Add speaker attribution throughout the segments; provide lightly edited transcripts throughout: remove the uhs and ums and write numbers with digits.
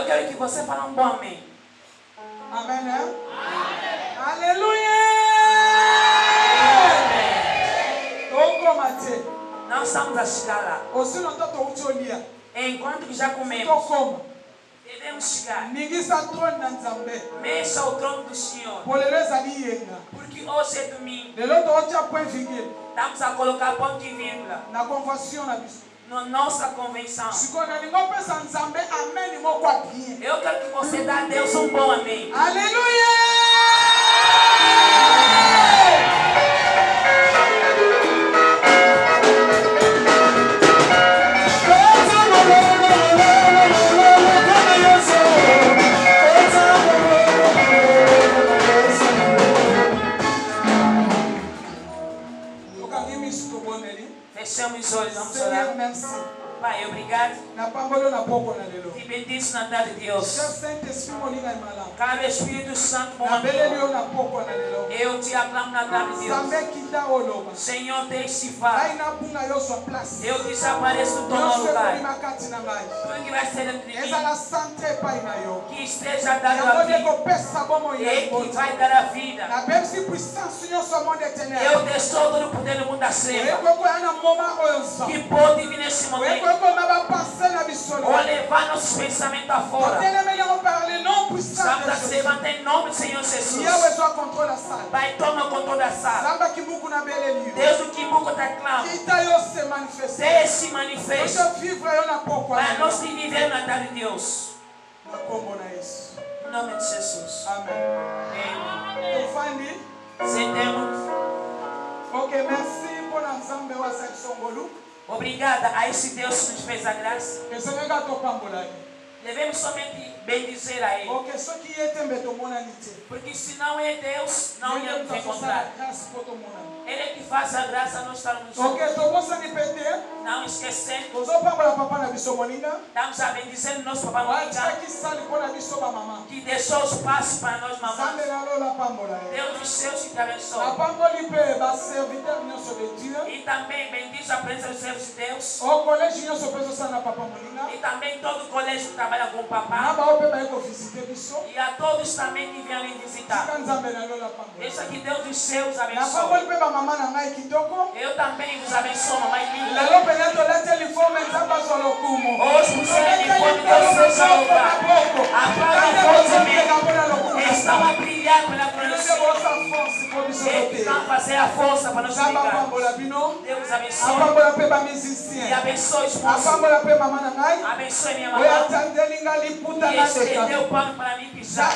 Speaker 1: Eu quero que você fale um bom amém.
Speaker 2: Amen. Hein? Alléluia.
Speaker 1: Não estamos a chegar lá.
Speaker 2: Aussi longtemps que tu es
Speaker 1: Enquanto que já comemos,
Speaker 2: como
Speaker 1: devemos chegar. Mexa o trono do Senhor. Porque hoje é domingo. Estamos a colocar ponto e vírgula
Speaker 2: na
Speaker 1: nossa convenção. Eu quero que você dê a Deus um bom amém.
Speaker 2: Aleluia!
Speaker 1: Fechamos os olhos, vamos orar. Pai, obrigado. Te bendiço na tarde de Deus. Caro Espírito Santo, bom amigo, eu te aclamo na tarde de Deus. Senhor, deixe falar. Eu desapareço do teu lugar. Tudo que vai ser entre mim, que esteja dando a vida, e que vai dar a vida. Eu destou todo o poder do mundo da treva, que pode vir nesse momento ou levar nossos pensamentos afora. Estamos a se levantar em nome do Senhor Jesus. Pai, toma o controle da sala. Deus, o Kibuco te aclama. Deus se manifesta para nós te viver na tarde de Deus. Em nome de Jesus.
Speaker 2: Amém.
Speaker 1: Sentemos.
Speaker 2: Ok, merci pour l'ensemble de cette
Speaker 1: Obrigada a esse Deus que nos fez a graça. Devemos somente bendizer a Ele. Porque se não é Deus, não íamos encontrar. Ele é que faz a graça, nós estamos juntos. Não esquecendo. Estamos a bendizer nosso papai Monica, que deixou espaço para nós, mamãe. Deus dos céus que te abençoe. E também bendiz a presença dos servos de Deus. E também todo o colégio que trabalha com o papai. E a todos também que vêm lhe visitar. Deixa que Deus dos céus abençoe. Eu também vos abençoo, mamãe linda. Hoje você é uniforme, Deus seja louvado. Aplauda fortemente. Estão a brilhar pela glória do Senhor. Eles estão a fazer a força para nos ligar. Deus abençoe. E abençoe os moços. Abençoe minha mamãe. E estendeu o pano para mim pisar.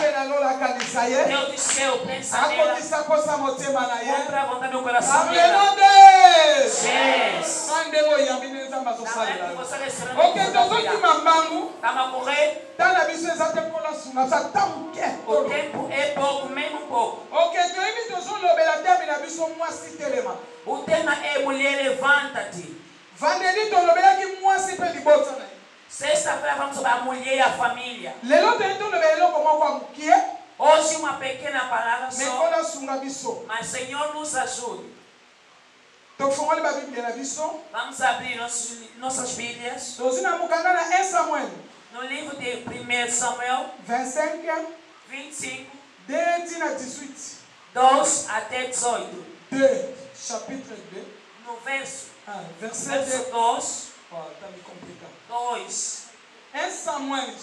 Speaker 1: Deus do céu, pensa nela. Compra a vontade do coração dela. Yes. Ok, estamos a correr. O tempo é pouco, mesmo pouco. O tema é mulher, levanta-te. Sexta-feira vamos sobre a mulher e a família. Hoje uma pequena palavra só, mas Senhor nos ajude. Vamos abrir nossas Bíblias no livro de 1 Samuel 25, 2 até 18.
Speaker 2: Chapitre 2.
Speaker 1: No verso,
Speaker 2: verset
Speaker 1: 2. 2.
Speaker 2: 1 Samuel,
Speaker 1: 1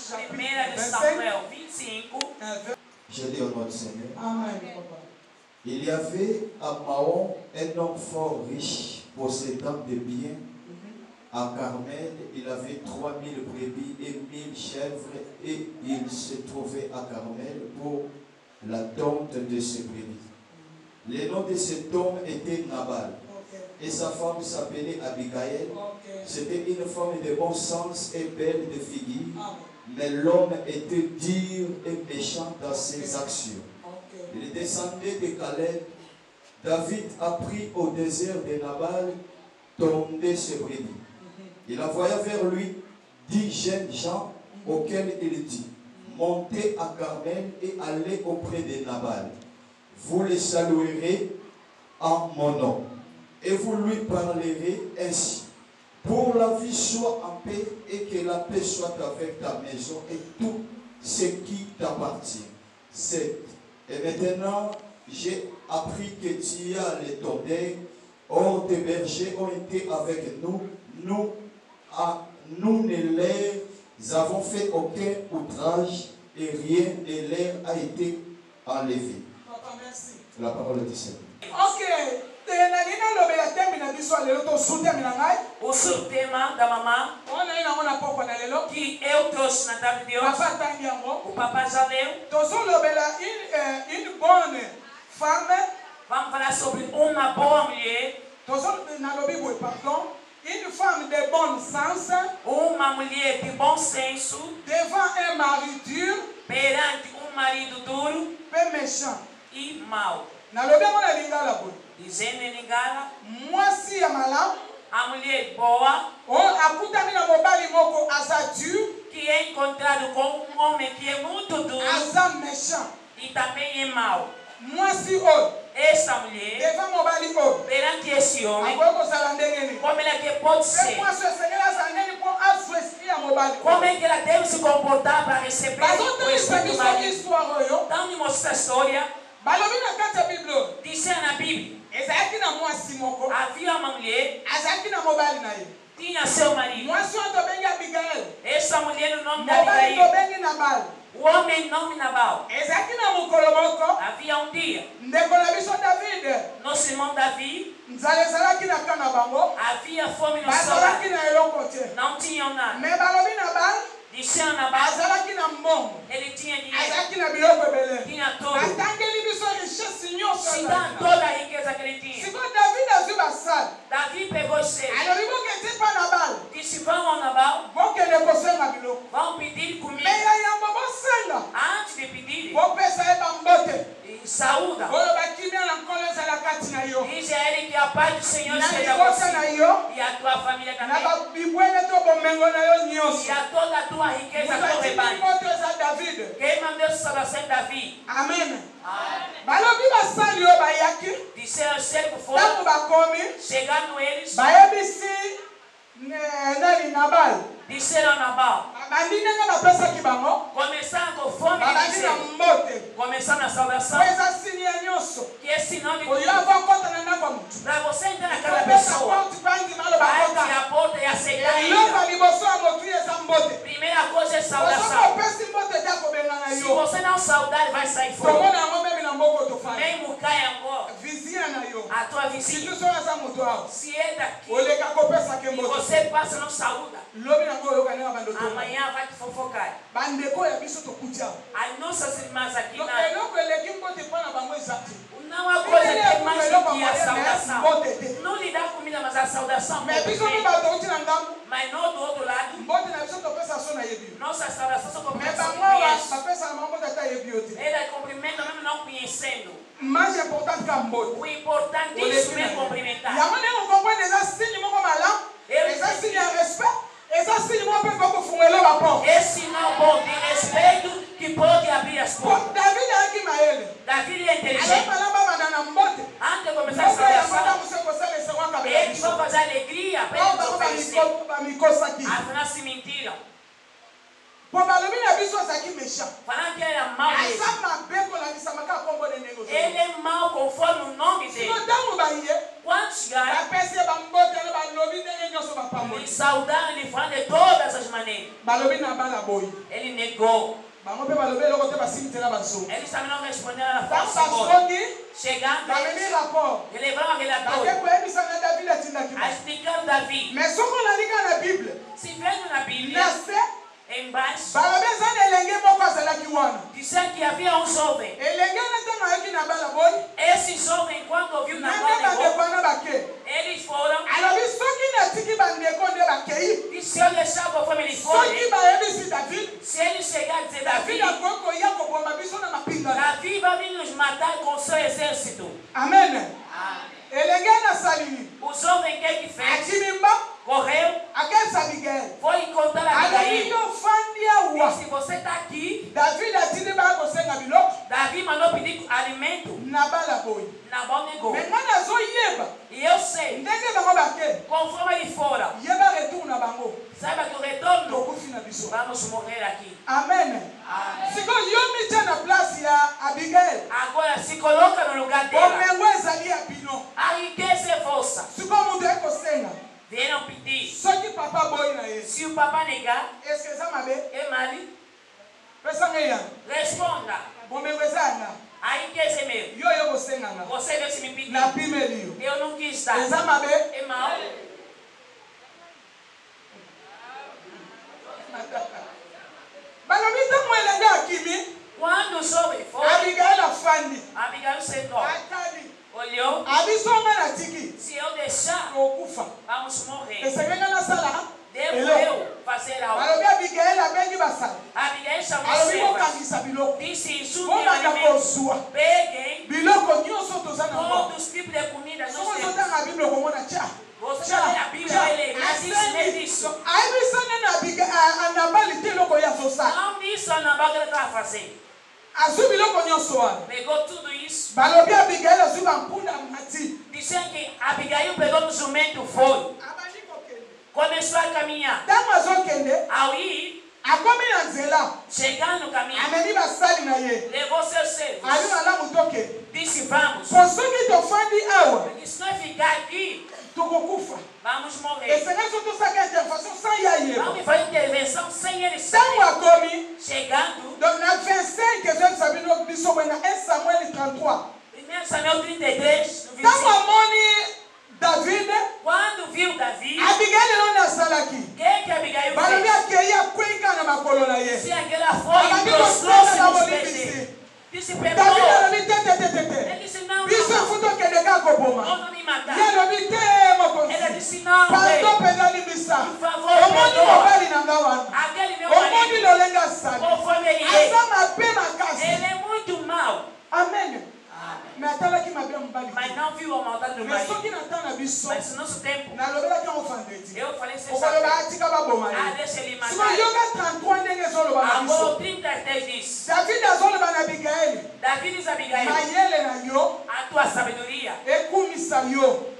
Speaker 1: Samuel 25.
Speaker 3: Je dis au nom du Seigneur.
Speaker 2: Amen, papa.
Speaker 3: Il y avait à Mahon un homme fort riche, possédant des biens. À Carmel, il avait 3000 brebis et 1000 chèvres, et il se trouvait à Carmel pour la tonte de ses brebis. Le nom de cet homme était Nabal. Et sa femme s'appelait Abigail. C'était une femme de bon sens et belle de figure. Mais l'homme était dur et méchant dans ses actions. Il descendait de Caleb. David apprit au désert de Nabal tondait ses brebis. Il envoya vers lui 10 jeunes gens auxquels il dit: montez à Carmel et allez auprès de Nabal. Vous les saluerez en mon nom. Et vous lui parlerez ainsi: Pour la vie soit en paix et que la paix soit avec ta maison et tout ce qui t'appartient. 7. Et maintenant, j'ai appris que tu as les tondeurs. Or, tes bergers ont été avec nous. Nous ne leur avons fait aucun outrage et rien ne leur a été enlevé.
Speaker 2: Papa, merci.
Speaker 3: La parole est du Seigneur.
Speaker 2: Ok.
Speaker 1: O seu tema da mamã que eu trouxe na tarde de hoje, o papai já leu. Vamos falar sobre uma boa mulher.
Speaker 2: Une femme de bon sens,
Speaker 1: uma mulher de bom senso,
Speaker 2: devant un mari dur,
Speaker 1: perante marido duro
Speaker 2: méchant
Speaker 1: e mau. Dizendo em Lingala, a mulher boa que é encontrado com homem que é muito duro e também é mau. Essa mulher, perante esse homem, como ela que pode ser? Como é que ela deve se comportar para receber o Espírito Maligno? Então, mostra a história. Diz na Bíblia, havia uma mulher, tinha seu marido. Essa mulher, o nome da Abigail. O homem nome Nabal. Havia um dia, nosso irmão Davi, havia fome no sol, não tinham nada. Disse a Nabal, ele tinha dinheiro, tinha tudo, se dá toda a riqueza que ele tinha. Davi pegou os seus, disse: vão ao Nabal, vão pedir comida. Antes de pedir, saúda. Diz a ele que a paz do Senhor esteja contigo e a tua família também. E a toda a tua riqueza do rebanho. Quem mandou essa salvação é Davi.
Speaker 2: Amém.
Speaker 1: Disseram os servos foram, chegando eles, disseram a Nabal, começaram com fome e dizer, começaram a saudação, que é sinal de tudo. Para você entrar na casa da pessoa, vai abrir a porta e aceitar ela. Primeira coisa é saudação. Se você não saudar, ele vai sair fora. Mesmo cai agora, a tua vizinha, se é daqui e você passa e não saúda, amanhã vai te fofocar. As nossas irmãs aqui não há coisa que é mais do que a saudação. Não lhe dá comida, mas a saudação. Mas não do outro lado. Nossa saudação só começa a conhecer. Ela cumprimenta mesmo não conhecendo.
Speaker 2: Mais importante que
Speaker 1: o importante é isso mesmo, cumprimentar. Esse sinal bom de respeito que pode abrir as portas. Davi é inteligente. Antes de começar a saudação, eles vão fazer alegria para eles oferecer. Afinal, se mentiram. Falando que ele era mau mesmo. Ele é mau conforme o nome dele. Quando chegaram, lhe saudaram e lhe falaram de todas as maneiras. Ele negou. Eles também não responderam na força. Chegando, ele levaram aquele relatório. Explicaram Davi. Se vendo na Bíblia, embaixo, disseram que havia um jovem. Esse jovem, quando ouviu Nabal, eles foram. E se eu deixar conforme ele foi, se ele chegar a dizer Davi, Davi vai vir nos matar com seu exército.
Speaker 2: Amém.
Speaker 1: O jovem que fez? Correu, foi encontrar a Abigail. Se você está aqui, Davi Davi mandou pedir alimento.
Speaker 2: Na bala boy.
Speaker 1: Na bom nego.
Speaker 2: Mais nana zo yeba.
Speaker 1: E eu sei.
Speaker 2: Ndenge bango bake.
Speaker 1: Conforme ele fora.
Speaker 2: Yeba retourne na bango.
Speaker 1: Saiba que o retorno.
Speaker 2: Tokufi na biso.
Speaker 1: Vamos morrer aqui.
Speaker 2: Amen.
Speaker 1: Amen.
Speaker 2: Siko yomi tia na place ya Abigail.
Speaker 1: Agora se coloca no lugar dela.
Speaker 2: Omengo ezali ya bino.
Speaker 1: A riqueza é vossa.
Speaker 2: Siko mundo eko senga.
Speaker 1: Venham pedir.
Speaker 2: Soki papa boy na ye.
Speaker 1: Se o papa negar,
Speaker 2: Est-ce que ça mabe?
Speaker 1: é mali.
Speaker 2: Pesa ngeya.
Speaker 1: Responda.
Speaker 2: Omengo ezana.
Speaker 1: A riqueza é meu.
Speaker 2: Yo yo bosenga na.
Speaker 1: Você deve me pedir.
Speaker 2: Na pimeli yo.
Speaker 1: Eu não quis dar.
Speaker 2: Eza mabe?
Speaker 1: É mal.
Speaker 2: Balobi ntango elenge akimi.
Speaker 1: Quando o jovem foi,
Speaker 2: Abigail afandi.
Speaker 1: Abigail sentou.
Speaker 2: Atali.
Speaker 1: Olhou.
Speaker 2: Abisonga na tiki.
Speaker 1: Se eu deixar,
Speaker 2: Okufa.
Speaker 1: vamos morrer.
Speaker 2: Esengenga na sala.
Speaker 1: Devo eu fazer algo.
Speaker 2: Balobi Abigail abengi basala.
Speaker 1: Abigail chamou
Speaker 2: Alobi
Speaker 1: servas.
Speaker 2: bokangisa biloko.
Speaker 1: Disse isso
Speaker 2: Bokanga kozwa.
Speaker 1: peguem
Speaker 2: Biloko nyonso toza na ngo.
Speaker 1: todos os tipos de comida.
Speaker 2: Soko tozotanga Biblia okomona tia.
Speaker 1: Você vai ler a Bíblia, vai ler. Mas disse isso.
Speaker 2: Ayebisani na Nabali te eloko ye azosala.
Speaker 1: Não disse a Nabal que ele estava fazendo.
Speaker 2: Azwi biloko nyonso wana.
Speaker 1: Pegou tudo isso.
Speaker 2: Balobi Abigail azwi bampunda mati.
Speaker 1: Dizendo que Abigail pegou no jumento, foi.
Speaker 2: Abandi kokende.
Speaker 1: Começou a caminhar.
Speaker 2: Ntango azokende.
Speaker 1: Ao ir,
Speaker 2: Akomi na nzela.
Speaker 1: chegando no caminho,
Speaker 2: Ameni basali na ye.
Speaker 1: levou seus servos.
Speaker 2: Ali malamu tokende.
Speaker 1: Disse, vamos.
Speaker 2: Po soki tofandi awa.
Speaker 1: Porque se nós ficar aqui,
Speaker 2: tokokufa.
Speaker 1: vamos morrer.
Speaker 2: Esenga so tosaka intervention sans ya yeba.
Speaker 1: Vamos fazer intervenção sem ele
Speaker 2: Ntango
Speaker 1: saber.
Speaker 2: akomi.
Speaker 1: Chegando,
Speaker 2: Donc na 25 ezo sabino biso bwe na 1 Samuel 33.
Speaker 1: 1 Samuel 33, no
Speaker 2: Ntango
Speaker 1: 25.
Speaker 2: amoni David.
Speaker 1: Quando viu Davi,
Speaker 2: Abigail eloni asalaki.
Speaker 1: o que Abigail
Speaker 2: Balobi
Speaker 1: fez?
Speaker 2: akei akweka na makolo na ye.
Speaker 1: Se aquela foi
Speaker 2: Abandi
Speaker 1: e prostrou-se
Speaker 2: kosala na
Speaker 1: nos pés
Speaker 2: bolimbisi.
Speaker 1: dele. Disse,
Speaker 2: David
Speaker 1: perdoa.
Speaker 2: alobi te.
Speaker 1: Ele disse, não,
Speaker 2: Biso
Speaker 1: não,
Speaker 2: efuti okende kaka koboma.
Speaker 1: não me matar.
Speaker 2: Ye alobi te
Speaker 1: Ele
Speaker 2: mokonzi.
Speaker 1: disse, não,
Speaker 2: Pardon
Speaker 1: rei.
Speaker 2: mpenza limbisa.
Speaker 1: Por favor,
Speaker 2: Omoni
Speaker 1: perdoa.
Speaker 2: mobali na nga wana.
Speaker 1: Aquele meu
Speaker 2: Omoni
Speaker 1: marido,
Speaker 2: lolenge asali.
Speaker 1: conforme ele é,
Speaker 2: Aza mabe makasi.
Speaker 1: ele é muito mau.
Speaker 2: Amen. Me atalaki mabe mobali.
Speaker 1: Mas não viu a maldade do
Speaker 2: Mais
Speaker 1: marido.
Speaker 2: soki natanga na biso.
Speaker 1: Mas no nosso tempo,
Speaker 2: Nalobelaki yango vendredi.
Speaker 1: eu falei, você
Speaker 2: Okoloba
Speaker 1: sabe.
Speaker 2: atika baboma ye.
Speaker 1: Ah, deixa ele
Speaker 2: Siko
Speaker 1: matar.
Speaker 2: yoga 33 ndenge ezoloba na
Speaker 1: Agora
Speaker 2: biso.
Speaker 1: o 33 diz,
Speaker 2: David azoloba na Abigaili.
Speaker 1: Davi diz a Abigail,
Speaker 2: Mayele na yo
Speaker 1: a tua sabedoria
Speaker 2: ekumisa yo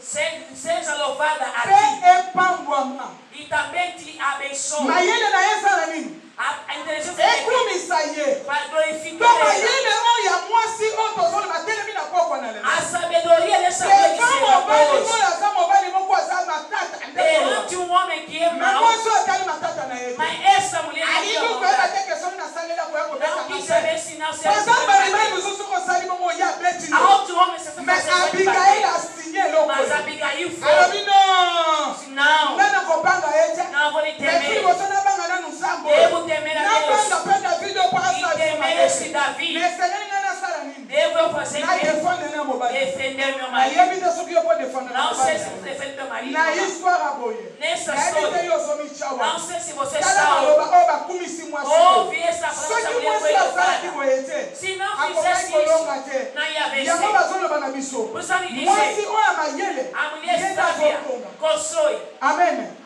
Speaker 1: seja louvada a
Speaker 2: mpe
Speaker 1: ti
Speaker 2: epambwama.
Speaker 1: e também te abençoe.
Speaker 2: Mayele na ye ezala nini?
Speaker 1: A inteligência dele
Speaker 2: Ekumisa ye.
Speaker 1: para
Speaker 2: To
Speaker 1: glorificar ela.
Speaker 2: mayele oyo ya mwasi oyo tozoloba telemi na pokwa na lelo.
Speaker 1: A sabedoria dessa mulher que
Speaker 2: Eva
Speaker 1: se
Speaker 2: mobali
Speaker 1: hoje.
Speaker 2: oyo aza mobali moko aza matata.
Speaker 1: Perante um homem que é
Speaker 2: Me
Speaker 1: mau,
Speaker 2: mwasi oyo atali matata na ye te.
Speaker 1: mas essa mulher não
Speaker 2: alingi
Speaker 1: tinha
Speaker 2: koyeba
Speaker 1: vontade.
Speaker 2: te kesoni nasalela koya
Speaker 1: Não
Speaker 2: kobeta
Speaker 1: quis
Speaker 2: masai.
Speaker 1: saber sinal se
Speaker 2: Baza balibali
Speaker 1: ela
Speaker 2: mosusu kosali bongo ye abeti
Speaker 1: a
Speaker 2: yo.
Speaker 1: outro homem se
Speaker 2: Mais
Speaker 1: fazendo
Speaker 2: Abigail
Speaker 1: bater.
Speaker 2: asinye eloko
Speaker 1: Mas
Speaker 2: oyo.
Speaker 1: Abigail foi.
Speaker 2: Alobi non.
Speaker 1: Não,
Speaker 2: Nga na kopanga ye te.
Speaker 1: não vou lhe
Speaker 2: Mesi
Speaker 1: temer.
Speaker 2: liboso nabanga nanu nzambo.
Speaker 1: Devo temer a
Speaker 2: Nabanga
Speaker 1: Deus.
Speaker 2: mpe David opo
Speaker 1: E
Speaker 2: asali
Speaker 1: temer esse Davi.
Speaker 2: Mais esengeli nga nasala nini?
Speaker 1: Devo eu fazer
Speaker 2: Na
Speaker 1: mesmo.
Speaker 2: defendre na mobali.
Speaker 1: Defender meu marido.
Speaker 2: Nayebi te soki yo po defendre na
Speaker 1: Não sei se
Speaker 2: mobali.
Speaker 1: você defende meu marido.
Speaker 2: Na
Speaker 1: ou não.
Speaker 2: histoire aboye.
Speaker 1: Nessa
Speaker 2: Nayebi te
Speaker 1: história,
Speaker 2: yo osomi tyawa.
Speaker 1: não sei se você
Speaker 2: Tala
Speaker 1: está
Speaker 2: maloba oyo bakumisi mwasi oyo.
Speaker 1: ouve essa frase, essa
Speaker 2: Soki
Speaker 1: mulher foi
Speaker 2: mwasi asalaki
Speaker 1: louvada.
Speaker 2: boye te.
Speaker 1: Se não
Speaker 2: Akomaki
Speaker 1: fizesse
Speaker 2: kolonga
Speaker 1: isso,
Speaker 2: te.
Speaker 1: não ia
Speaker 2: Yango
Speaker 1: vencer.
Speaker 2: bazoloba na biso.
Speaker 1: Por isso ele diz,
Speaker 2: Mwasi oyo amayele.
Speaker 1: a mulher
Speaker 2: ye
Speaker 1: sábia
Speaker 2: azokonga.
Speaker 1: constrói.
Speaker 2: Amen.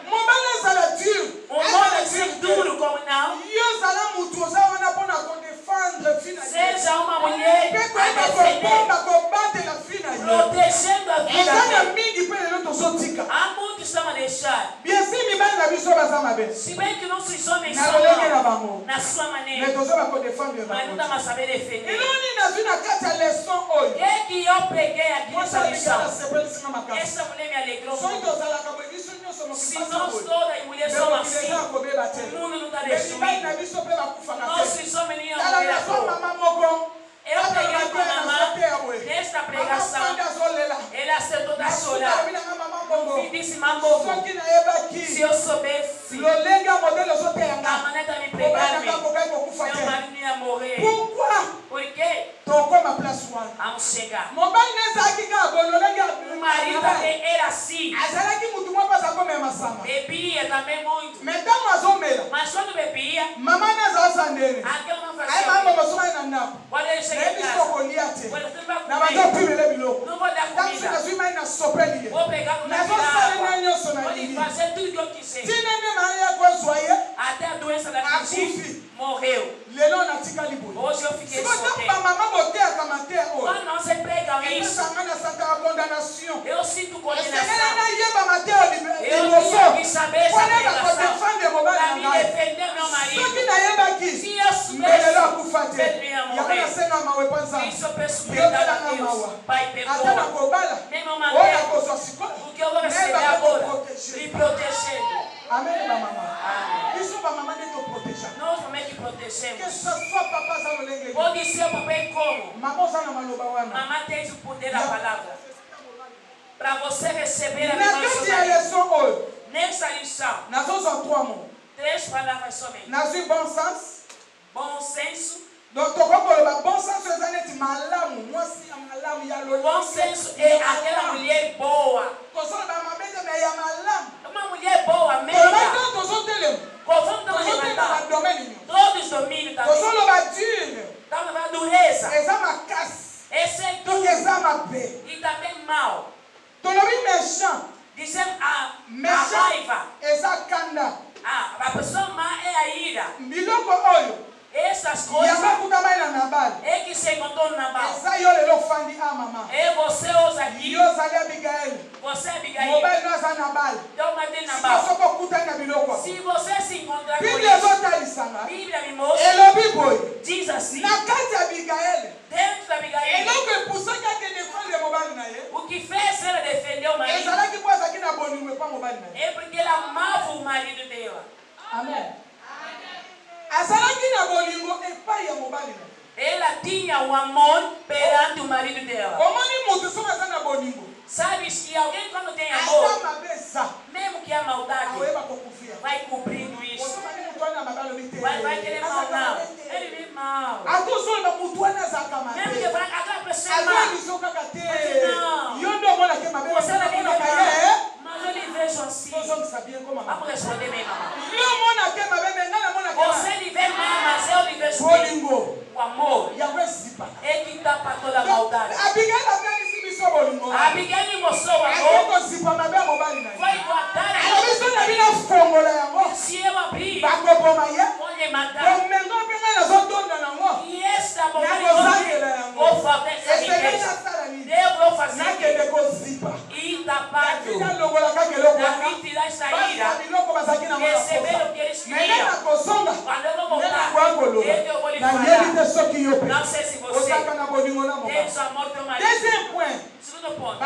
Speaker 2: Mobali ezala dur.
Speaker 1: Um homem ser duro como não,
Speaker 2: Yo ozala mutu oza wana mpona kodefendre fi na ye.
Speaker 1: seja uma mulher
Speaker 2: Mpe
Speaker 1: a
Speaker 2: koyeba
Speaker 1: defender,
Speaker 2: kobomba kobatela fi na ye.
Speaker 1: protegendo a vida
Speaker 2: Eza na
Speaker 1: dele.
Speaker 2: mingi mpe lelo tozotika.
Speaker 1: Há muitos estão a deixar.
Speaker 2: biesi mibali na biso baza mabe.
Speaker 1: Se bem que nossos homens
Speaker 2: Na
Speaker 1: são
Speaker 2: lolenge na
Speaker 1: maus,
Speaker 2: bango.
Speaker 1: na sua
Speaker 2: Me
Speaker 1: maneira,
Speaker 2: tozoba kodefendre
Speaker 1: mas não
Speaker 2: bango.
Speaker 1: dá a saber defender.
Speaker 2: eloni nazwi na kati ya leson oyo.
Speaker 1: O que eu peguei aqui
Speaker 2: mwasi
Speaker 1: nessa
Speaker 2: abikala
Speaker 1: lição?
Speaker 2: sepelisima makasi.
Speaker 1: Essa mulher me alegrou
Speaker 2: soki
Speaker 1: muito.
Speaker 2: tozalaka boye biso nyonso
Speaker 1: Se
Speaker 2: mokili
Speaker 1: nós
Speaker 2: boye.
Speaker 1: todas as mulheres somos
Speaker 2: mokili
Speaker 1: assim,
Speaker 2: eza kobeba te.
Speaker 1: o mundo não está
Speaker 2: Me mibali na
Speaker 1: destruído.
Speaker 2: biso mpe bakufaka te.
Speaker 1: Nossos homens não iam
Speaker 2: tala
Speaker 1: morrer à
Speaker 2: nazwa
Speaker 1: toa.
Speaker 2: mama moko.
Speaker 1: Eu peguei uma mamã nesta pregação.
Speaker 2: azolela.
Speaker 1: Ele acertou da chorar.
Speaker 2: nanga mama bongo.
Speaker 1: E disse, mambo,
Speaker 2: soki nayebaki
Speaker 1: se eu soubesse
Speaker 2: lolenge ya modele
Speaker 1: da
Speaker 2: ozoteyanga
Speaker 1: maneira de me pregar-me,
Speaker 2: obanaka kokai kokufa
Speaker 1: meu
Speaker 2: te.
Speaker 1: marido ia morrer.
Speaker 2: pourquoi
Speaker 1: Por quê?
Speaker 2: tokoma place wana.
Speaker 1: Vamos chegar.
Speaker 2: mobali nezalaki kaka boye lolenge
Speaker 1: O marido também era assim.
Speaker 2: azalaki mutu moko aza komema masanga.
Speaker 1: Bebia também muito.
Speaker 2: me ntango azomela
Speaker 1: Mas quando bebia,
Speaker 2: mama nazalasa ndene
Speaker 1: aquela não
Speaker 2: aye
Speaker 1: fazia.
Speaker 2: mama basomai na ndako
Speaker 1: Quando ele chega em
Speaker 2: nayebi
Speaker 1: casa,
Speaker 2: soko kolia te
Speaker 1: quando você vai
Speaker 2: na
Speaker 1: comer,
Speaker 2: bazopimele biloko
Speaker 1: não vou dar
Speaker 2: ntango soki
Speaker 1: comida.
Speaker 2: nazwi mai na sopeli ye
Speaker 1: Vou pegar no
Speaker 2: nazosalela
Speaker 1: água.
Speaker 2: nyonso na
Speaker 1: Vou
Speaker 2: lingi
Speaker 1: fazer tudo que eu quiser.
Speaker 2: tina nde mayaya kozwa ye
Speaker 1: Até a doença da fingir morreu. Hoje eu fiquei solteiro. Quando não se pega isso, eu sinto condenação. Eu tinha que saber essa pregação para me defender meu marido. Se eu soubesse, ele ia morrer. Isso eu peço perdão a Deus. Pai, perdoa. Nem meu marido, porque eu vou receber agora, me protegendo.
Speaker 2: Amém, maman.
Speaker 1: Isso para mamãe te proteger. Nós como é que protegemos? Que só papai sabe o lengue. Pode ser papai como? Mamãe tem o poder da palavra. Para você receber a lição. Nessa lição. Três palavras somente. Bom senso.
Speaker 2: Donc, bon senso
Speaker 1: bom senso é aquela mulher boa. Uma mulher boa mesmo. Todos os domínios da vida. Estamos na dureza. Esse é duro. E também mal. Dizemos a raiva. A pessoa má é a ira. Essas coisas é que se encontrou no Nabal. É você hoje aqui. Você é Abigail. Então, mas tem Nabal. Se você se encontrar com ele, a Bíblia me mostra. Diz assim. Dentro da Abigail. O que fez ela defender o marido é porque ela amava o marido dela.
Speaker 2: Amém.
Speaker 1: Ela tinha o amor perante o marido dela. Sabe que alguém quando tem amor, mesmo que a maldade, vai cobrindo isso. Vai querer mal não. Ele vem mal. Mesmo que aquela pessoa é mal. Não. Você não vê mal. Mas eu lhe vejo assim. Vamos responder bem, mamãe. Você lhe vê mal, mas eu lhe vejo bem. O amor é que tapa toda a maldade. A Abigail me mostrou o amor. Vai guardar a se eu abrir, vou lhe matar. E esta mulher vou fazer essa igreja. Eu vou fazer e tapado. Davi tirar essa ira. Receber o que eles queriam. Quando eu não voltar, eu vou lhe falar. Não sei se você tem o amor do teu marido. Segundo ponto.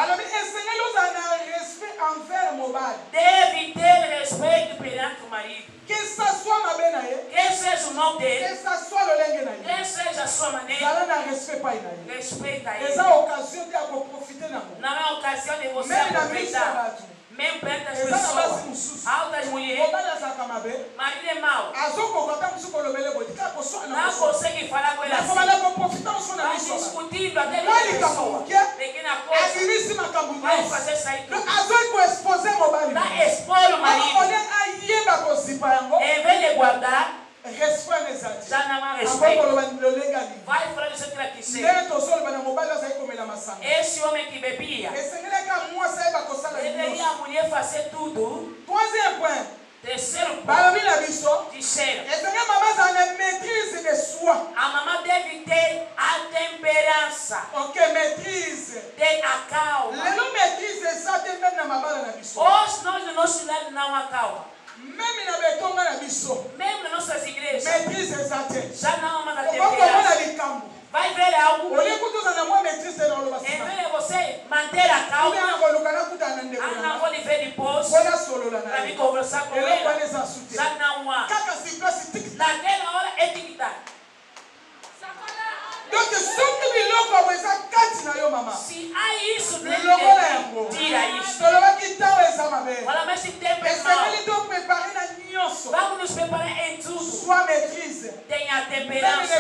Speaker 1: Deve ter respeito perante o marido. Que seja o nome dele. Que seja a sua maneira. Respeita ele. Não é ocasião de você aproveitar. Mesmo perto das pessoas, altas mulheres, marido é mau. Não consegue falar com ele assim. Vai discutindo até ele pessoa. Pequena coisa. Vai fazer sair tudo. Vai expor o marido. Em vez de guardar, já não há respeito. Vai falar isso que ela quiser. Esse homem que bebia, deveria a mulher fazer tudo. Terceiro ponto. Terceiro. A mamãe deve ter a temperança. Ter a calma. Hoje nós no nosso lado não há calma. Mesmo nas nossas igrejas, já não há uma temperança. Vai ver algo. Em vez de você manter a calma, não vou lhe ver depois para me conversar com ele. Já não há. Naquela hora é dignidade. Se há isso dentro de tira isso. Fala, mas se tem vamos nos preparar em tudo. Tenha a temperança.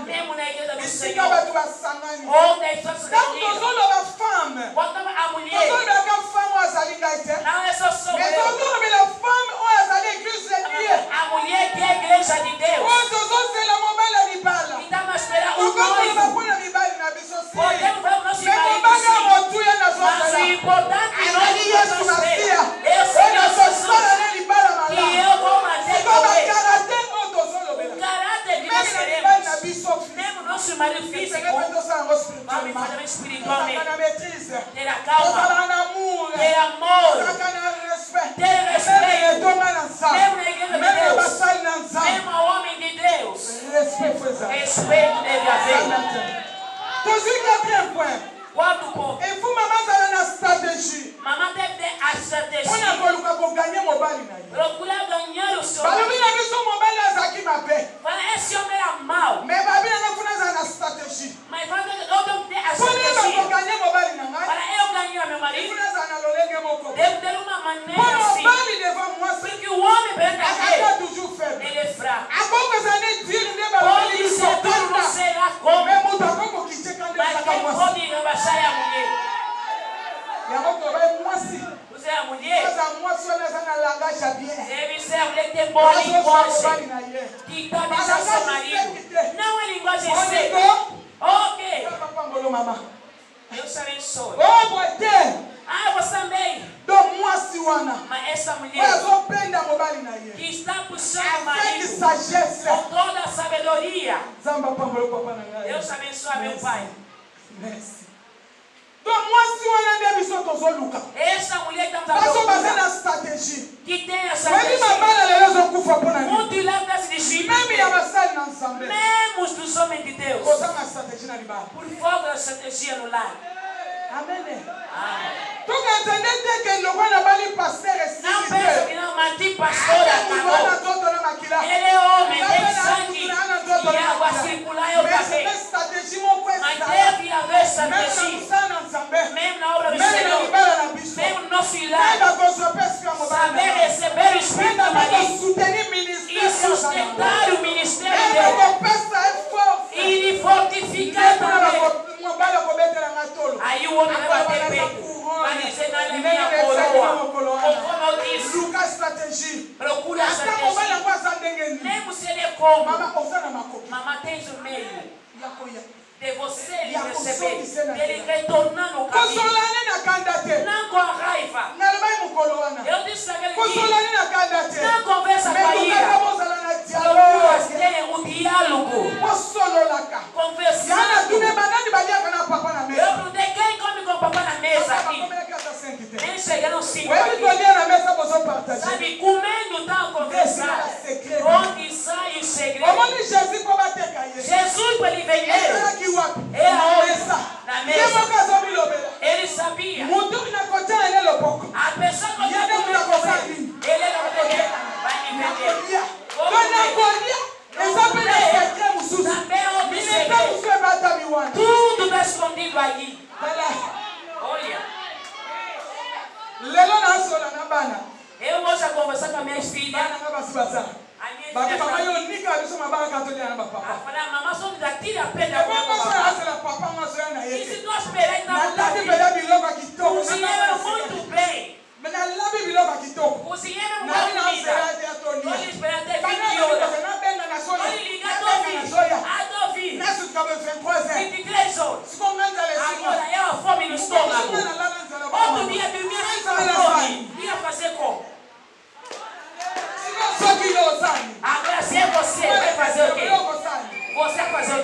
Speaker 1: Mesmo na igreja do Senhor. Onde as pessoas reuniram. Botava a mulher. Não é só sobre ela. A mulher que é a igreja de Deus. Então nós esperamos o noivo. Podemos ver o nosso marido. Mas o importante é nós ver. Eu sei que eu sou que eu vou manter com ele. O caráter de Deus é o marido físico, vamos fazer espiritualmente. Ter a calma, ter amor, ter respeito, mesmo na igreja de Deus, mesmo ao homem de Deus. Respeito deve haver. Quarto ponto. Mamãe deve ter a estratégia. Procurar ganhar o seu marido. Fala, esse homem era mau. Mas fala, eu tenho que ter a estratégia. Fala, eu ganhei meu marido. Devo ter uma maneira assim. Porque o homem perante ele é fraco. Pode ser tudo, não será como. Mas quem pode rebaixar é a mulher. Você é a mulher? Deve ser a mulher que tem boa linguagem. Que está deixando seu marido. Não é linguagem seca. Ok. Deus te abençoe. Ah, você também. Mas essa mulher que está puxando o marido com toda a sabedoria. Deus te abençoe, meu pai. Essa mulher que está que tem a estratégia. Muito lá para se distribuir. Mesmo dos homens de Deus. Por favor, a estratégia no lar. Amém. Não pensa que não, mas tem pastor acabou. Ele é homem, tem sangue e água circular é o café. Mas deve haver estratégia. Mesmo na obra do Senhor, mesmo no nosso lar, saber receber o Espírito do Marido e sustentar o ministério dele e fortificar também. Aí o homem vai bater peito. Vai dizer, não é minha coroa. Conforme eu disse, procura a estratégia. Mesmo se ele é como, mamãe tem o meio de você lhe receber, dele retornar no caminho. Não com a raiva. Eu disse naquele dia, não conversa com a ira. Procura ter um diálogo. Conversando. Eu perguntei quem come com o papai na mesa aqui. Nem chegaram 5 aqui. Sabe, comendo tal conversar. Onde sai o segredo? Jesus, quando ele veio, era onde? Na mesa. Ele sabia. A pessoa que vai comer com ele, ele não vai me vender. Tudo está escondido aí. Olha. Eu vou já conversar com as minhas filhas. Mamãe só me dá tira a pedra com o papai. E se tu esperar que não cozinheiro muito bem. Cozinheiro não vai pode esperar até 20 horas. Pode ligar a ouvir. 23 horas. Agora é a fome no estômago. Outro dia dormia sem fome. Ia fazer como? Agora se é você, vai fazer o quê? Você vai fazer o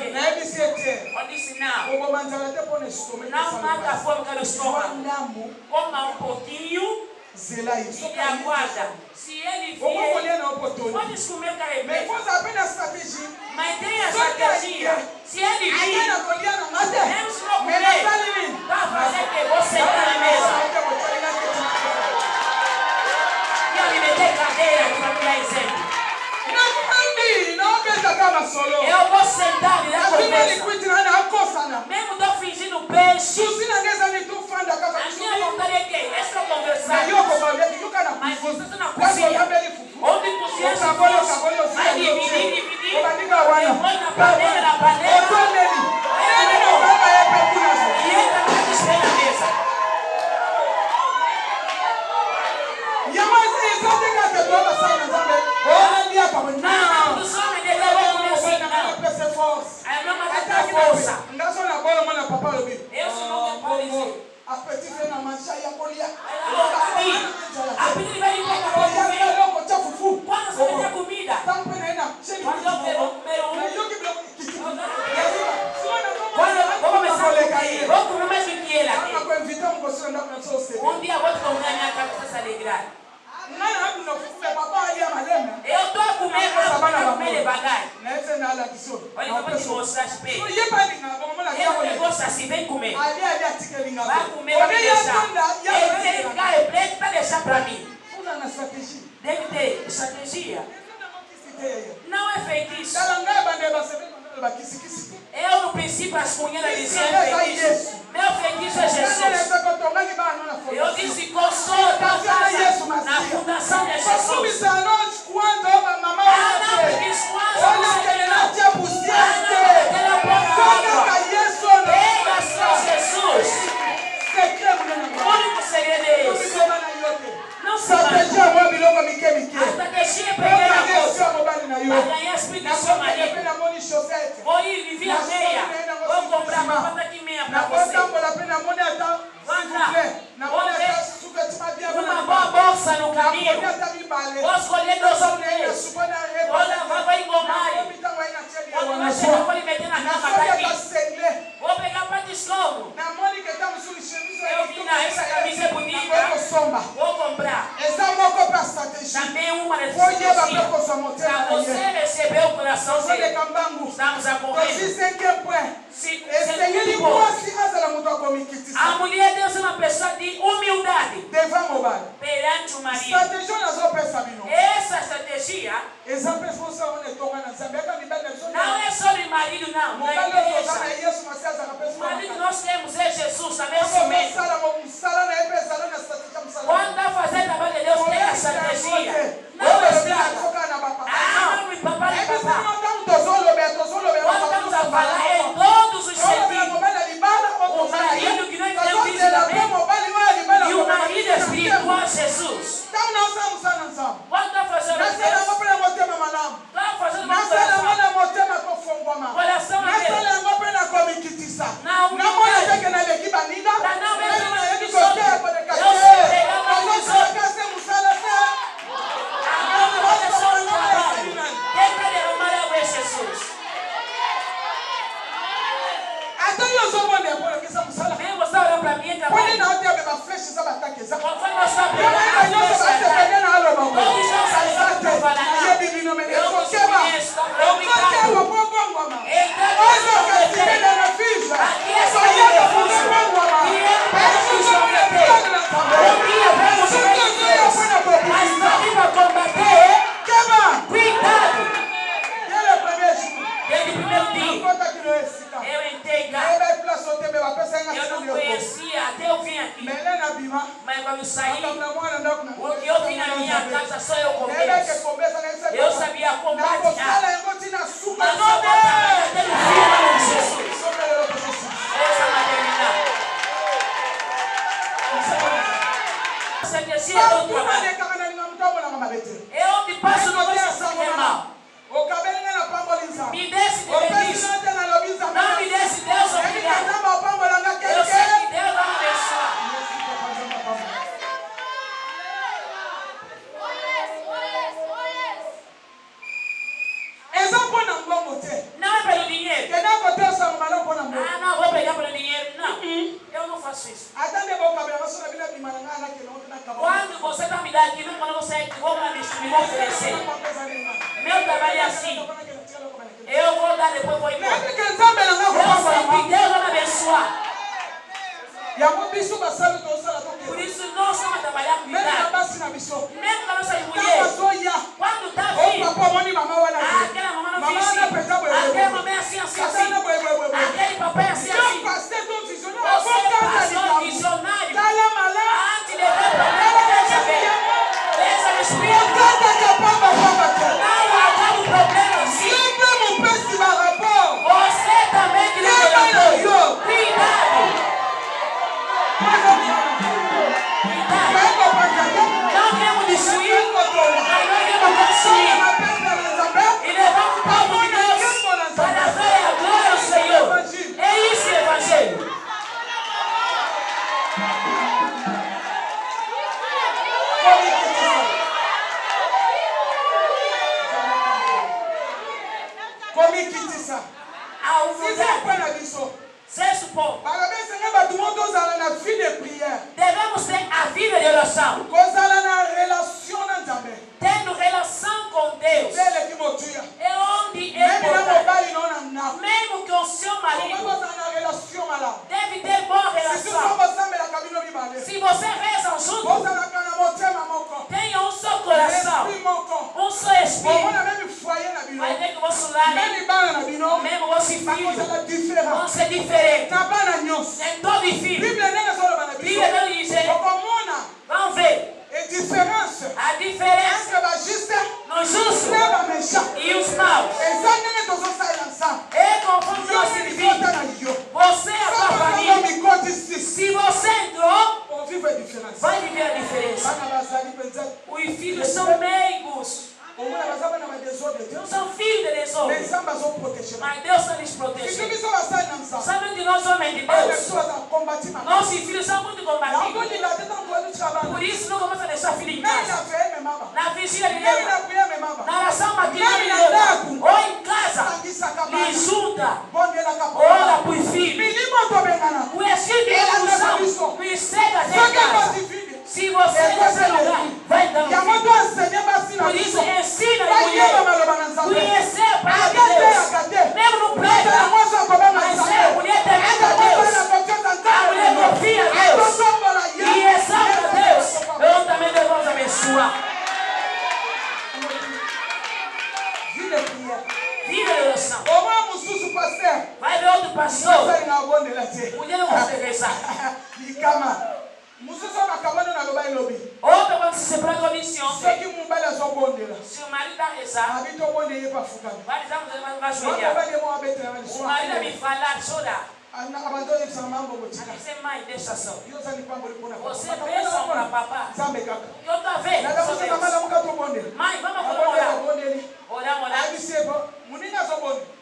Speaker 1: quê? Eu disse não. Não mata a fome no estômago. Coma um pouquinho. E aguarda. Se ele vier, pode comer carreira. Mas tem a estratégia. Se ele vir, mesmo se não comer, vai fazer que você está na mesa. E eu me meter cadeira para me dar exemplo. Eu vou sentar e dar conversa. Mesmo estou fingindo peixe. A minha vontade é que é só conversar. Mas você está na cozinha. Onde cozinha se fosse, vai dividir. Depois na panela. E entra para descer na mesa. Não, os homens devem comer assim, não. A minha mãe está força. Eu sou não pode dizer. A petite vai limpar a estratégia. Não é feitiço. Eu, no princípio, as cunhadas diziam feitiço. Meu feitiço é Jesus. Eu disse que eu sou da casa na fundação de Jesus. O único segredo é esse. Não se imagina. A estratégia é pequena coisa. Para ganhar espírito de seu marido. Vou ir viver a meia. Vou comprar uma bota aqui meia para você. Uma boa bolsa no caminho. Vou escolher 2 ou 3. Vou engomar. Quando nós chegamos, vou lhe meter na cama daqui. Vou pegar para desconto. Eu vi essa camisa é bonita. Vou comprar. Também uma estratégia. Para você receber o coração dele. Estamos a correr. A mulher de Deus é uma pessoa de humildade perante o marido. Essa estratégia não é sobre marido, não. Na igreja. O marido que nós temos é Jesus, também é ciumento. Quando está fazendo a trabalho de Deus, tem a estratégia. Não explica. Não, papai e papai. Quando estamos a falar em todos os sentidos. O marido que não entendeu fisicamente e o marido espiritual Jesus. Quando está fazendo Deus, está fazendo uma coração a Deus. Não, eu não conhecia até eu vim aqui. Mas quando eu saí, o que eu vi na minha casa só eu começo. Eu sabia compartilhar. Mas eu vou trabalhar até no fim de Jesus. Essa vai terminar. Essa que é outro trabalho. Eu onde passo não posso fazer mal. Me desse benefício. Não me desse Deus obrigado. Eu sei que Deus vai me abençoar. Não é pelo dinheiro. Ah, não, vou pegar pelo dinheiro. Não, eu não faço isso. Quando você está me dando aqui, não quando você vou me oferecer. Meu trabalho é assim. Eu vou dar depois, vou embora. Eu sei que Deus vai me abençoar. Por isso nós estamos a trabalhar com cuidado. Mesmo com a nossa mulher. Quando está vindo, aquela mamãe não fiz assim. Aquela mamãe é assim, assim, assim. Aquele papai é assim, assim. Você é pastor visionário. Antes de ver problema, deixa ver. Deixa no espírito. Não acaba o problema assim. Você também que não tem cuidado. Não queremos destruir, mas nós queremos construir. E levar o povo de Deus para ver a glória do Senhor. É isso o Evangelho. Sexto ponto. Devemos ter a vida de oração. Tendo relação com Deus. É onde é importante. Mesmo que o seu marido deve ter boa relação. Se você reza junto, tenha um só coração, filho vão ser diferentes. Em todo filho. Bíblia não diz. Vamos ver. A diferença no justo e os maus. É conforme nós servimos. Você é a sua família. Se você entrou, vai viver a diferença. Os filhos são meigos. Não são filhos de desordem. Mas Deus não lhes protege. Sabe onde nós homens de Deus? Nossos filhos são muito combativos. Por isso não começa a deixar filho em casa. Na vigília de Deus. Na oração matinal ou em casa. Lhe junta. Ora para os filhos. O Espírito de unção me cega dentro de casa. Se você nesse lugar, vai dar por isso, ensina a mulher. Conhecer a palavra de Deus. Mesmo no prédio. Mas a mulher temendo a Deus. A mulher confia a Deus. E exalta a Deus. Eu também Deus vamos abençoar. Viva a oração. Vai ver outro pastor. Mulher não vai rezar. Outra quando se separa da missão. Se o marido está rezando, vai dizer que vai ajoelhar. O marido me falar, chorar. Dizer, mãe, deixa só. Você pensa para papá. Eu estou vendo. Mãe, vamos orar. Orar.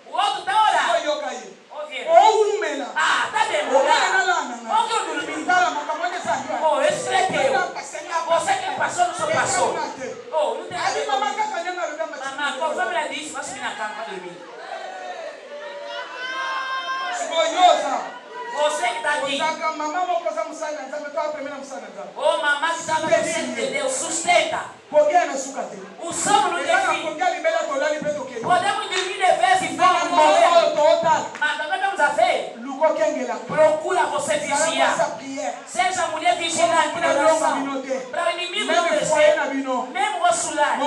Speaker 1: O outro está orando. Ah, tá demorando. Onde eu dormi? Oh, esse é teu. Você que passou, não sou passou. Oh, não tem nada a ver comigo. Mamãe, conforme ela disse, vai subir na cama para dormir. Você que está aqui. Oh, mamãe que está no centro de Deus, sustenta. O sono não tem fim. Podemos dormir de vez em quando morrer. Mas também vamos a ver. Procura você vigiar. Seja mulher vigilante na oração. Para o inimigo não vencer. Mesmo o lar.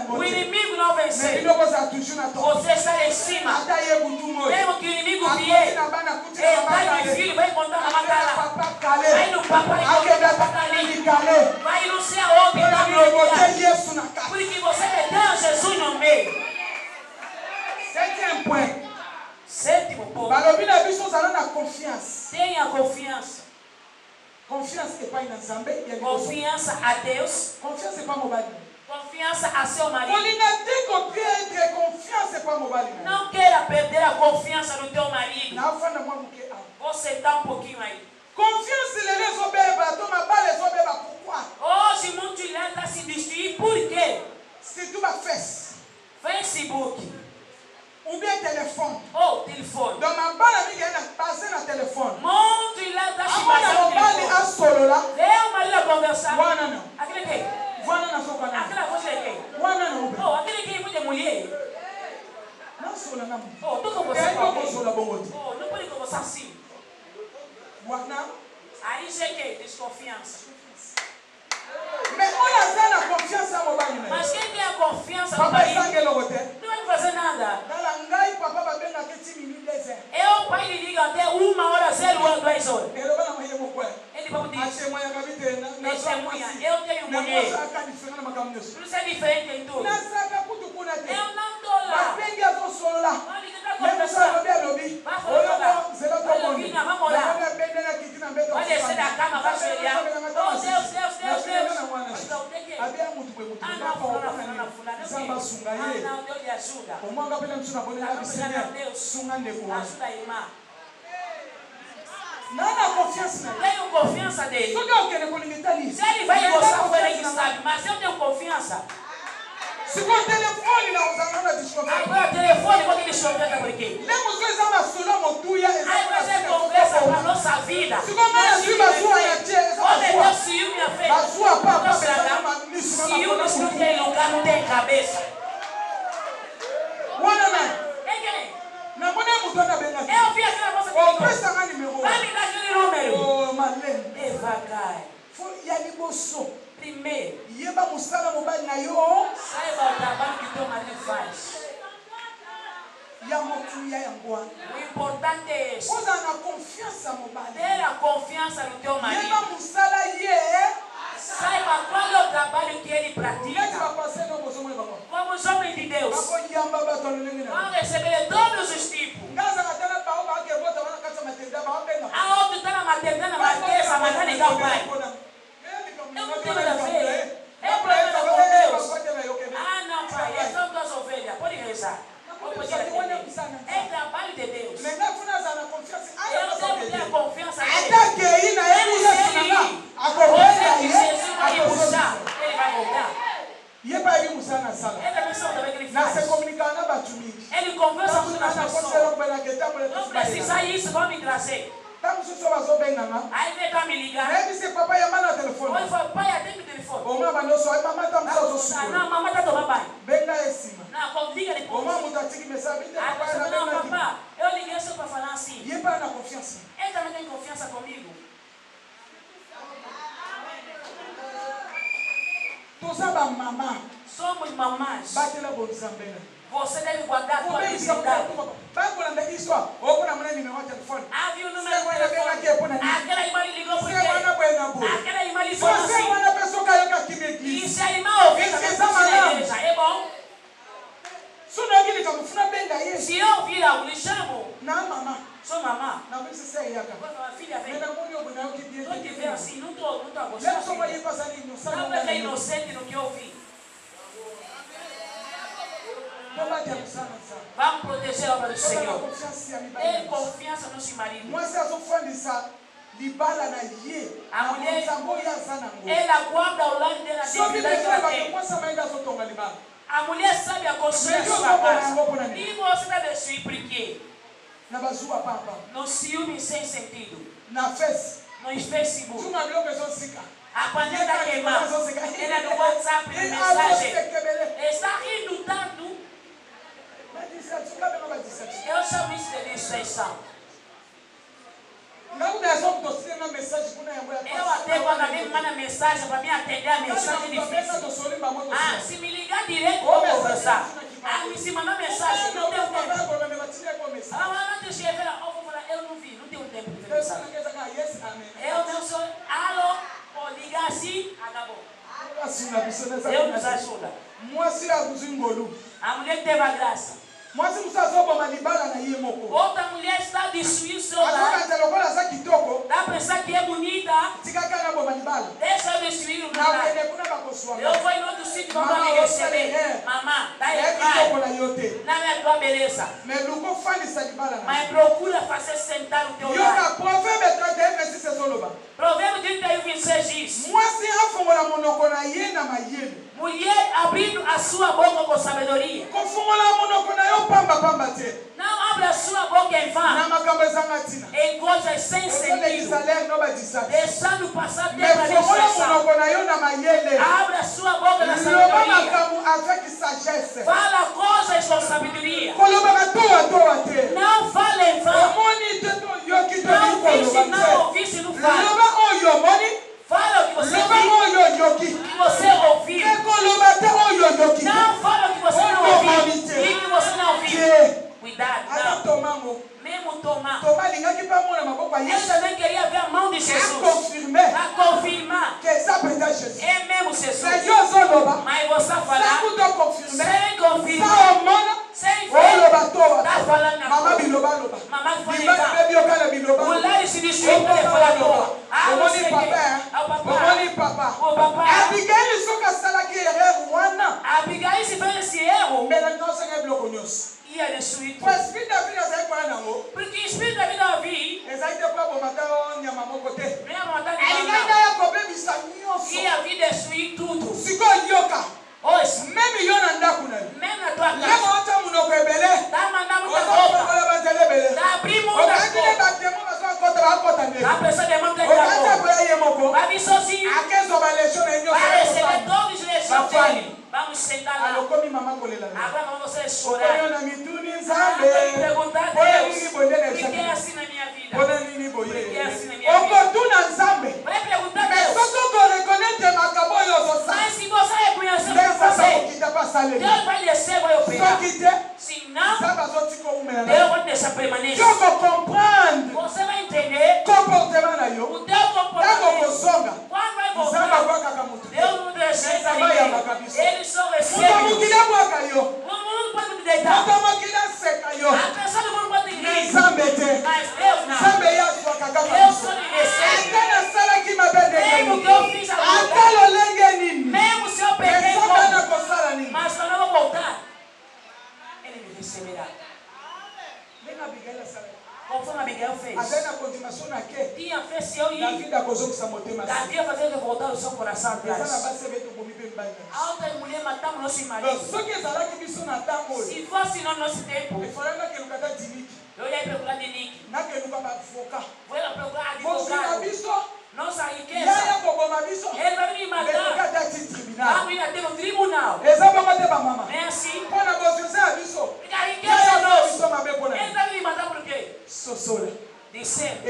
Speaker 1: O inimigo não vencer. Você está em cima. Mesmo que o inimigo vier. Ele vai no filho, vai encontrar uma matala. Vai no papai, vai no céu onde está no porque você tem Jesus no meio. Sétimo ponto. Tenha confiança. Confiança a Deus. Confiança a seu marido. Não queira perder a confiança no teu marido. Você está um pouquinho aí. Hoje muitos estão se destruindo. Por quê? Facebook.
Speaker 2: Ou bien téléphone.
Speaker 1: Oh, téléphone.
Speaker 2: Donc ma balle ami est basée dans téléphone.
Speaker 1: Montre là dans téléphone. Leo malila conversa.
Speaker 2: Wana no.
Speaker 1: Aquele que?
Speaker 2: Wana na soka na.
Speaker 1: Aquela voz é quem?
Speaker 2: Wana no.
Speaker 1: Oh, aquele que foi de mulher.
Speaker 2: Não sou na.
Speaker 1: Oh, tu como você? Oh, não pode conversar assim.
Speaker 2: Wana.
Speaker 1: Aí já que desconfiança. Mas quem tem a confiança no marido não vai fazer nada. Eu, pai, lhe digo até 1 hora, 0 ou 2 horas. Ele vai dizer, testemunha, eu tenho mulher. Não é diferente em tudo. Eu não estou lá. Vai orar. Vai descer da cama, vai ajoelhar. Oh, Deus. Ah, não, Deus lhe ajuda. Ajuda a irmã. Tenho confiança dele. Se ele vai gostar, foi ele que sabe. Mas eu tenho confiança. Agora o telefone pode desconfiar por quê? Aí você conversa para a nossa vida. Onde Deus ciúme minha fé. Ciúmes não tem lugar, não tem cabeça. Eu vi aquela moça que ligou. Vai me dar aquele número. Devagar. Primeiro, saiba o trabalho que teu marido faz. O importante é isso. Ter a confiança no teu marido. Saiba qual é o trabalho que ele pratica. Como os homens de Deus vão receber todos os tipos. A outra está na maternidade, na marquesa, mas não é legal, pai. Eu não tenho nada a ver. É problema com Deus. Ah, não, pai, é só duas ovelhas. Pode rezar. É trabalho de Deus. Eu devo ter a confiança nele. Se Jesus vai puxar, ele vai voltar. Ele conversa com as pessoas. Não precisa isso, vão me trazer. Aí vem cá me ligar. Oi, pai, atende o telefone. Não, mamãe está tomando banho. Não, conviga depois. Não, papá, eu liguei só para falar assim. Ele também tem confiança comigo. Somos mamães. Você deve guardar a tua virgindade. Havia o número de telefone. Aquela irmã ligou por quê? Aquela irmã ligou assim. E se a irmã ouvir, é bom? Se eu ouvir algo, lhe chamo. Sou mamã. Filha, vem. Não te ver assim, não estou a gostar. Talvez é inocente no que eu ouvi. Vamos proteger a obra do Senhor. Ter confiança no seu marido. A mulher, ela guarda o lar dela dentro da terra. A mulher sabe a construir a sua casa. E você deve destruir por quê? No ciúme sem sentido. No Facebook. A panela queimar. Ela no WhatsApp, na mensagem. Está rindo tanto. Eu chamo isso de distração. Eu até quando alguém manda mensagem para mim atender a mensagem difícil. Ah, se me ligar direto, vou conversar. Ah, me se mandar mensagem, não tenho tempo. Ah, mas não deixa eu ver. Eu não vi, não tenho tempo de ver mensagem. Eu não sou. Alô, vou ligar assim, acabou. Deus nos ajuda. A mulher teve a graça. Outra mulher está destruindo seu lar. Dá para pensar que é bonita. Deixa eu destruir o lar. Eu vou em outro sítio para me receber. Mamãe, daí vai. Não é a tua beleza. Mas procura fazer sentar o teu lar. Provérbio 31, 26 diz: mulher abrindo a sua boca com sabedoria. Não abra a sua boca em vão, em coisas sem sentido, deixando passar tempo a distração. Abra a sua boca na sabedoria. Fala coisas com sabedoria. Não fale em vão. Não ouvisse, não fale. Fala o que você viu, o que você ouviu. Não fala o que você não ouviu e o que você não ouviu. Cuidado, não. Mesmo tomar. Eu também queria ver a mão de Jesus. Para confirmar. É mesmo Jesus. Mas você falar sem confirmar. Sem fé. Está falando na boca. Mamãe fala. O lar se destruiu para ele falar boa. Ah, você quer. O papai. Abigail se fez esse erro. Ia destruir tudo. Porque o Espírito da vida vi. Ia vir destruir tudo. Hoje, mesmo na tua casa, está mandando muita roupa. Está abrindo muitas coisas. A pessoa demanda que vai vir sozinho. Vai receber todos os leções dele. Vamos sentar lá. Agora vamos você chorar. Estou me perguntando a Deus, por que é assim na minha vida? Por que é assim na minha vida? Vai perguntar a Deus. Mas se você reconhecer o que fazer, Deus vai descer, vai operar. Se Deus vai deixar permanecer. Você vai entender o teu comportamento. Quando vai voltar, Deus não deixa ninguém. Ele só recebe. O mundo pode te deitar. A pessoa do mundo pode te rir. Mas Deus não. Deus só me recebe. Mesmo que eu fiz a vontade. Mesmo se eu peguei como. Mas quando eu vou voltar, Ele me receberá. Conforme Abigail fez. Tinha fé se eu ir. Davi ia fazer ele voltar o seu coração atrás. Alta mulher matamos nosso marido. Se fosse no nosso tempo, eu ia procurar de Nick. Vou lá procurar advogado. Nossa riqueza. Ele vai me matar. Vamos ir até no tribunal. É assim. Porque a riqueza é nossa. Ele vai me matar por quê? Dizer.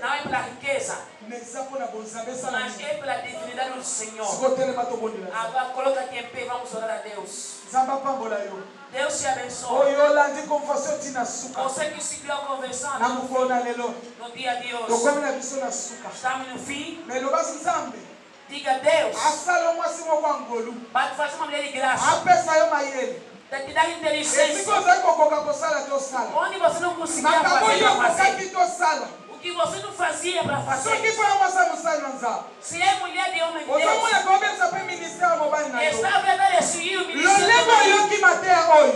Speaker 1: Não é pela riqueza. Mas é pela divinidade do Senhor. Agora coloca-te em pé. Vamos orar a Deus. Deus te abençoe. Você que seguiu a conversão no dia de hoje. Estamos no fim. Diga Deus. Vai te fazer uma mulher de graça. Te dar inteligência. Onde você não conseguia fazer. O que você não fazia para fazer. Se é mulher de homem de Deus, está vendo esse o ministério.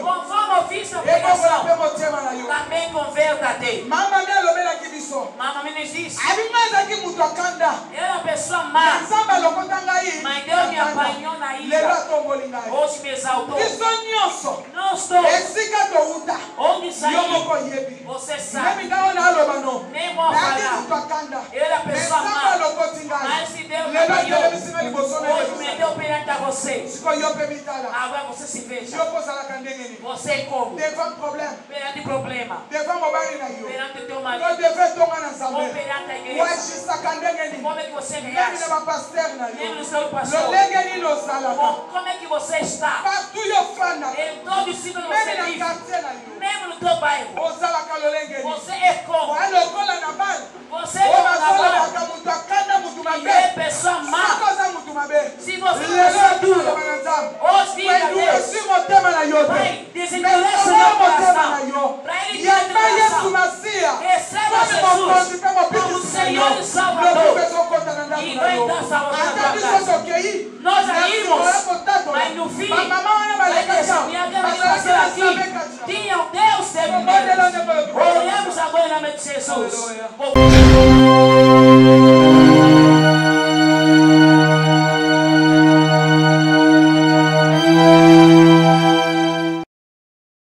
Speaker 1: Conforme eu fiz a pregação, também converta-te. Mamãe me disse, eu era uma pessoa má, mas Deus me apanhou na ilha. Hoje me exaltou. Nós todos, onde sair, você sabe. Nem vou falar. Eu era a pessoa má, mas se Deus me apanhou, hoje me deu perante a você. Agora você se veja. Você é como? Perante problema. Perante teu marido. Ou perante a igreja. Como é que você reage? Mesmo no seu pastor. Como é que você está? Em todo sítio onde você vive. Mesmo no teu bairro. Você é como? Você é como na e é pessoa má. Se você não é dura, hoje diga a Deus, Pai, desendureça o meu coração. Para Ele te abençoar. Receba Jesus como Senhor e Salvador. E vai dar salvação para casa. Nós saímos, mas no fim, vai deixar minha geração aqui. Tinha um Deus de Deus. Oremos agora em nome de Jesus.